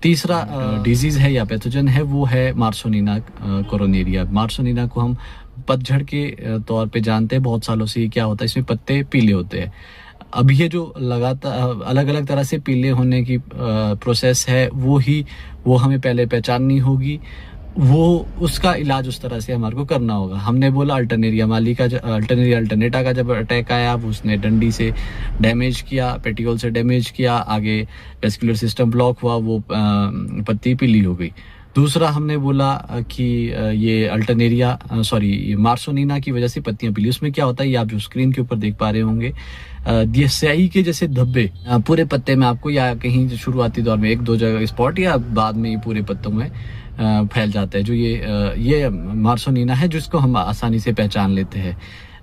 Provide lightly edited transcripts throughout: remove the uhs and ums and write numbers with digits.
तीसरा डिजीज़ है या पैथोजन है वो है मार्सोनिना कोरोनेरिया। मार्सोनिना को हम पतझड़ के तौर पे जानते हैं बहुत सालों से। ये क्या होता है, इसमें पत्ते पीले होते हैं। अब ये जो लगातार अलग अलग तरह से पीले होने की प्रोसेस है वो हमें पहले पहचाननी होगी, वो उसका इलाज उस तरह से हमारे को करना होगा। हमने बोला अल्टरनेरिया माली का अल्टरनेरिया अल्टरनेटा का जब अटैक आया वो उसने डंडी से डैमेज किया, पेटियोल से डैमेज किया, आगे वेस्कुलर सिस्टम ब्लॉक हुआ, वो पत्ती पीली हो गई। दूसरा हमने बोला कि ये अल्टरनेरिया मार्सोनिना की वजह से पत्तियां पीली। उसमें क्या होता है, ये आप जो स्क्रीन के ऊपर देख पा रहे होंगे, ये स्याही के जैसे धब्बे पूरे पत्ते में आपको, या कहीं शुरुआती दौर में एक दो जगह स्पॉट, या बाद में ये पूरे पत्तों में फैल जाता है। जो ये मार्सोनिना है जिसको हम आसानी से पहचान लेते हैं।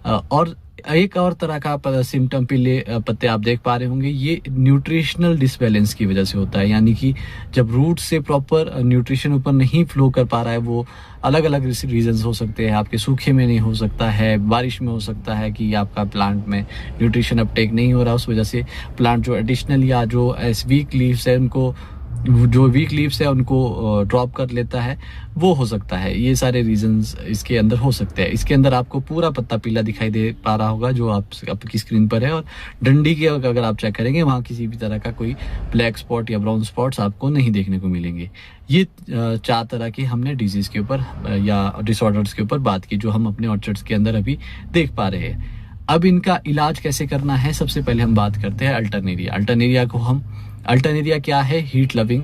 और एक और तरह का सिम्टम पीले पत्ते आप देख पा रहे होंगे, ये न्यूट्रिशनल डिसबैलेंस की वजह से होता है। यानी कि जब रूट से प्रॉपर न्यूट्रिशन ऊपर नहीं फ्लो कर पा रहा है, वो अलग अलग रीजंस हो सकते हैं। आपके सूखे में नहीं हो सकता है, बारिश में हो सकता है कि आपका प्लांट में न्यूट्रिशन अपटेक नहीं हो रहा, उस वजह से प्लांट जो एडिशनल या जो वीक लीव्स है उनको ड्रॉप कर लेता है, वो हो सकता है। ये सारे रीजंस इसके अंदर हो सकते हैं। इसके अंदर आपको पूरा पत्ता पीला दिखाई दे पा रहा होगा जो आपकी स्क्रीन पर है, और डंडी के अगर आप चेक करेंगे वहाँ किसी भी तरह का कोई ब्लैक स्पॉट या ब्राउन स्पॉट्स आपको नहीं देखने को मिलेंगे। ये 4 तरह की हमने डिजीज के ऊपर या डिसऑर्डर्स के ऊपर बात की जो हम अपने ऑर्चर्ड्स के अंदर अभी देख पा रहे हैं। अब इनका इलाज कैसे करना है, सबसे पहले हम बात करते हैं अल्टरनेरिया। अल्टरनेरिया क्या है, हीट लविंग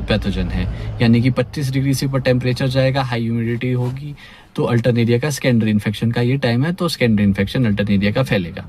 पैथोजन है। यानी कि 25 डिग्री से ऊपर टेम्परेचर जाएगा, हाई ह्यूमिडिटी होगी, तो अल्टरनेरिया का सेकेंडरी इन्फेक्शन का ये टाइम है, तो सेकेंडरी इन्फेक्शन अल्टरनेरिया का फैलेगा।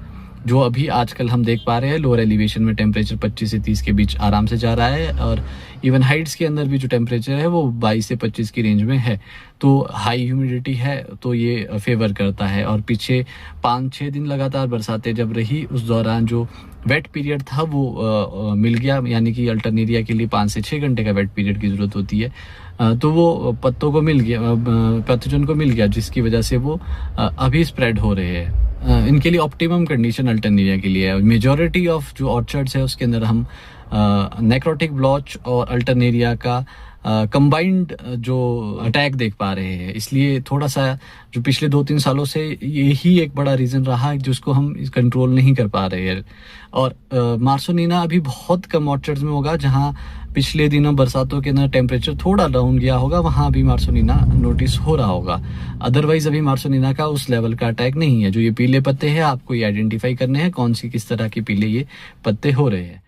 जो अभी आजकल हम देख पा रहे हैं, लोअर एलिवेशन में टेम्परेचर 25 से 30 के बीच आराम से जा रहा है, और इवन हाइट्स के अंदर भी जो टेम्परेचर है वो 22 से 25 की रेंज में है। तो हाई ह्यूमिडिटी है तो ये फेवर करता है। और पीछे 5-6 दिन लगातार बरसातें जब रही, उस दौरान जो वेट पीरियड था वो मिल गया। यानी कि अल्टरनेरिया के लिए 5 से 6 घंटे का वेट पीरियड की ज़रूरत होती है, तो वो पत्तों को मिल गया, पैथोजन को मिल गया, जिसकी वजह से वो अभी स्प्रेड हो रहे हैं। इनके लिए ऑप्टिमम कंडीशन अल्टरनेरिया के लिए है। मेजॉरिटी ऑफ जो ऑर्चर्ड्स है उसके अंदर हम नेक्रोटिक ब्लॉच और अल्टरनेरिया का कंबाइंड जो अटैक देख पा रहे हैं। इसलिए थोड़ा सा जो पिछले 2-3 सालों से यही एक बड़ा रीज़न रहा है जिसको हम कंट्रोल नहीं कर पा रहे हैं। और मार्सोनिना अभी बहुत कम ऑर्चर्ड्स में होगा, जहां पिछले दिनों बरसातों के अंदर टेम्परेचर थोड़ा डाउन गया होगा, वहां अभी मार्सोनिना नोटिस हो रहा होगा। अदरवाइज अभी मार्सोनिना का उस लेवल का अटैक नहीं है। जो ये पीले पत्ते हैं, आपको ये आइडेंटिफाई करने हैं कौन सी किस तरह के पीले ये पत्ते हो रहे हैं।